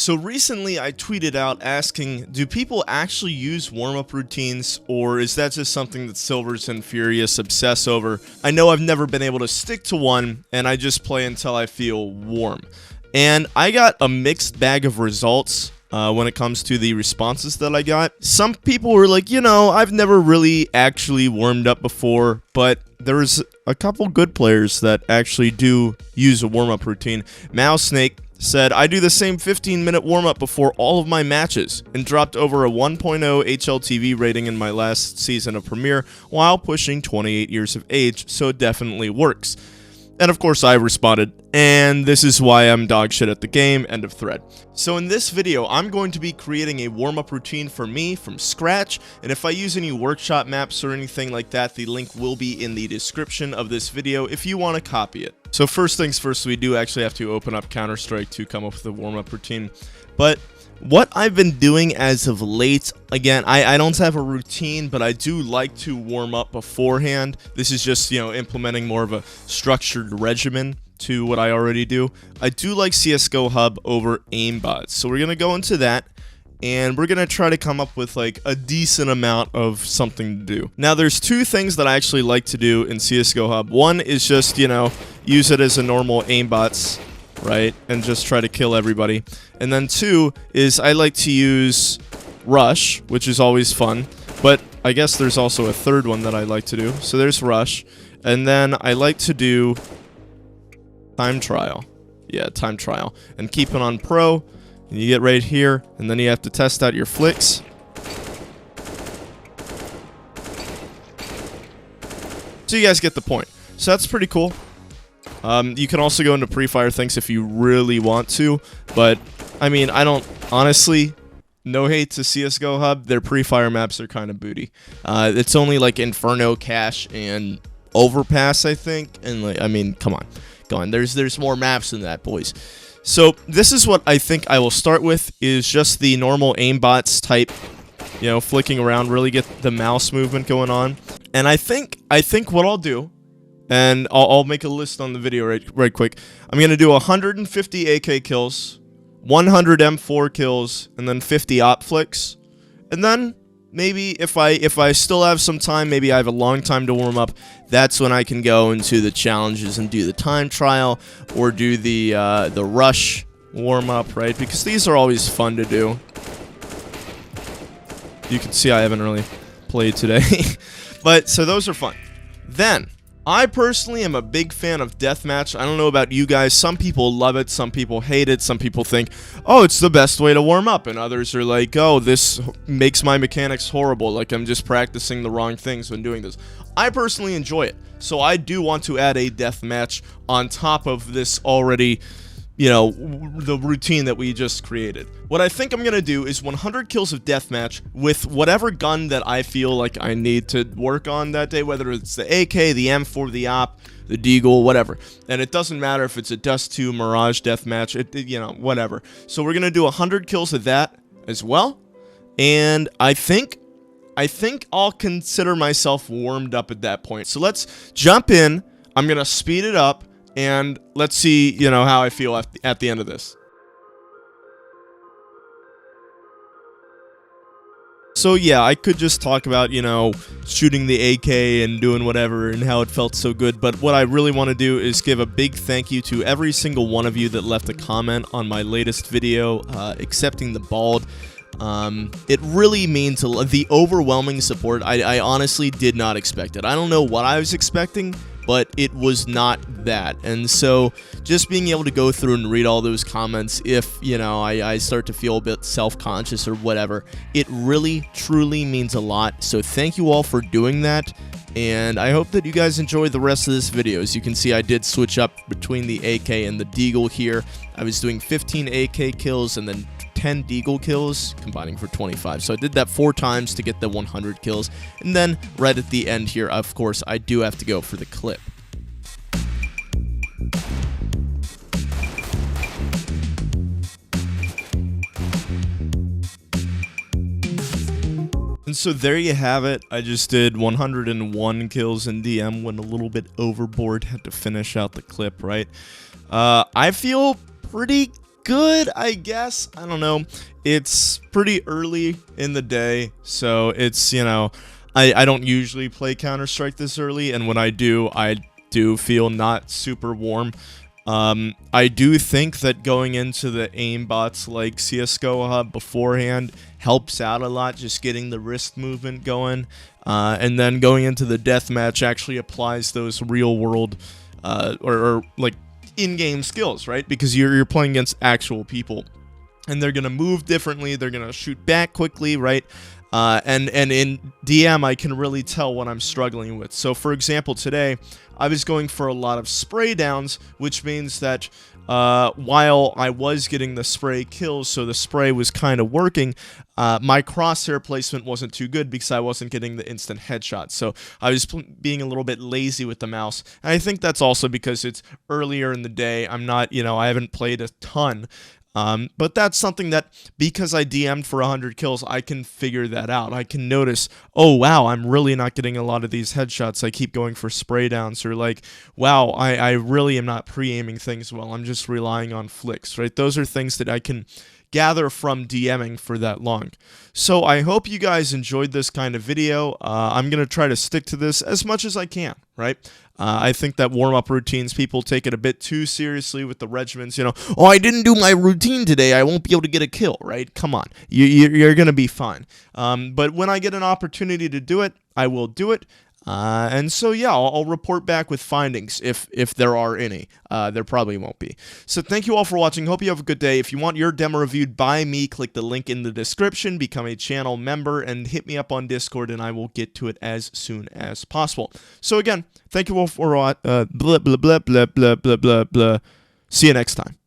So recently I tweeted out asking, do people actually use warm-up routines, or is that just something that Silvers and Furious obsess over? I know I've never been able to stick to one, and I just play until I feel warm. And I got a mixed bag of results when it comes to the responses that I got. Some people were like, I've never really actually warmed up before, but there's a couple good players that actually do use a warm-up routine. Mouse Snake said, I do the same 15-minute warm-up before all of my matches and dropped over a 1.0 HLTV rating in my last season of Premier while pushing 28 years of age, so it definitely works. And of course I responded, and this is why I'm dog shit at the game, end of thread. So in this video, I'm going to be creating a warm-up routine for me from scratch, and if I use any workshop maps or anything like that, the link will be in the description of this video if you want to copy it. So first things first, we do actually have to open up Counter-Strike to come up with a warm-up routine. But what I've been doing as of late, again, I don't have a routine, but I do like to warm up beforehand. This is just, implementing more of a structured regimen to what I already do. I do like CSGO Hub over aimbots. So we're going to go into that, and we're going to try to come up with like a decent amount of something to do. Now, there's two things that I actually like to do in CSGO Hub. One is just, use it as a normal aimbots, right, and just try to kill everybody. And then two is I like to use Rush, which is always fun, but I guess there's also a third one that I like to do. So there's Rush, and then I like to do Time Trial. Yeah, Time Trial. And keep it on Pro, and you get right here, and then you have to test out your flicks. So you guys get the point. So that's pretty cool. You can also go into pre-fire things if you really want to, but, I mean, I don't, honestly, no hate to CSGO Hub, their pre-fire maps are kind of booty. It's only, like, Inferno, Cache, and Overpass, I think, and, like, I mean, come on, there's more maps than that, boys. So, this is what I think I will start with, is just the normal aimbots type, flicking around, really get the mouse movement going on, and I think what I'll do, and I'll make a list on the video right quick. I'm going to do 150 AK kills, 100 M4 kills, and then 50 op flicks. And then maybe if I still have some time, maybe I have a long time to warm up, that's when I can go into the challenges and do the time trial or do the rush warm up, right? Because these are always fun to do. You can see I haven't really played today. But so those are fun. Then I personally am a big fan of deathmatch. I don't know about you guys. Some people love it. Some people hate it. Some people think, oh, it's the best way to warm up. And others are like, oh, this makes my mechanics horrible. Like I'm just practicing the wrong things when doing this. I personally enjoy it. So I do want to add a deathmatch on top of this already, the routine that we just created. What I think I'm going to do is 100 kills of deathmatch with whatever gun that I feel like I need to work on that day, whether it's the AK, the M4, the OP, the Deagle, whatever. And it doesn't matter if it's a Dust 2 Mirage deathmatch, whatever. So we're going to do 100 kills of that as well. And I think I'll consider myself warmed up at that point. So let's jump in. I'm going to speed it up. And let's see, how I feel at the end of this. So yeah, I could just talk about, shooting the AK and doing whatever and how it felt so good. But what I really want to do is give a big thank you to every single one of you that left a comment on my latest video, accepting the bald. It really means the overwhelming support. I honestly did not expect it. I don't know what I was expecting, but it was not that. And so just being able to go through and read all those comments, if I start to feel a bit self-conscious or whatever, it really truly means a lot. So thank you all for doing that, and I hope that you guys enjoy the rest of this video. As you can see, I did switch up between the AK and the Deagle here. I was doing 15 AK kills and then 10 Deagle kills, combining for 25. So I did that 4 times to get the 100 kills. And then right at the end here, of course, I do have to go for the clip. And so there you have it. I just did 101 kills in DM, went a little bit overboard, had to finish out the clip, right? I feel pretty good, I guess. I don't know. It's pretty early in the day, so it's, you know, I don't usually play Counter-Strike this early, and when I do feel not super warm. I do think that going into the aimbots like CSGO beforehand helps out a lot, just getting the wrist movement going, and then going into the deathmatch actually applies those real-world, or like in-game skills, right? Because you're playing against actual people, and they're gonna move differently, they're gonna shoot back quickly, right? And in DM, I can really tell what I'm struggling with. So, for example, today, I was going for a lot of spray downs, which means that while I was getting the spray kills, so the spray was kind of working, my crosshair placement wasn't too good because I wasn't getting the instant headshot. So I was being a little bit lazy with the mouse. And I think that's also because it's earlier in the day. I'm not, you know, I haven't played a ton. But that's something that, because I DM'd for 100 kills, I can figure that out. I can notice, oh wow, I'm really not getting a lot of these headshots. I keep going for spray downs, or like, wow, I really am not pre-aiming things well. I'm just relying on flicks, right? Those are things that I can gather from DMing for that long. So I hope you guys enjoyed this kind of video. I'm going to try to stick to this as much as I can, right? I think that warm-up routines, people take it a bit too seriously with the regimens, you know, oh, I didn't do my routine today, I won't be able to get a kill, right? Come on, you're going to be fine. But when I get an opportunity to do it, I will do it. And so, yeah, I'll report back with findings if there are any. There probably won't be. So thank you all for watching. Hope you have a good day. If you want your demo reviewed by me, click the link in the description, become a channel member, and hit me up on Discord, and I will get to it as soon as possible. So again, thank you all for blah, blah, blah, blah, blah, blah, blah, blah. See you next time.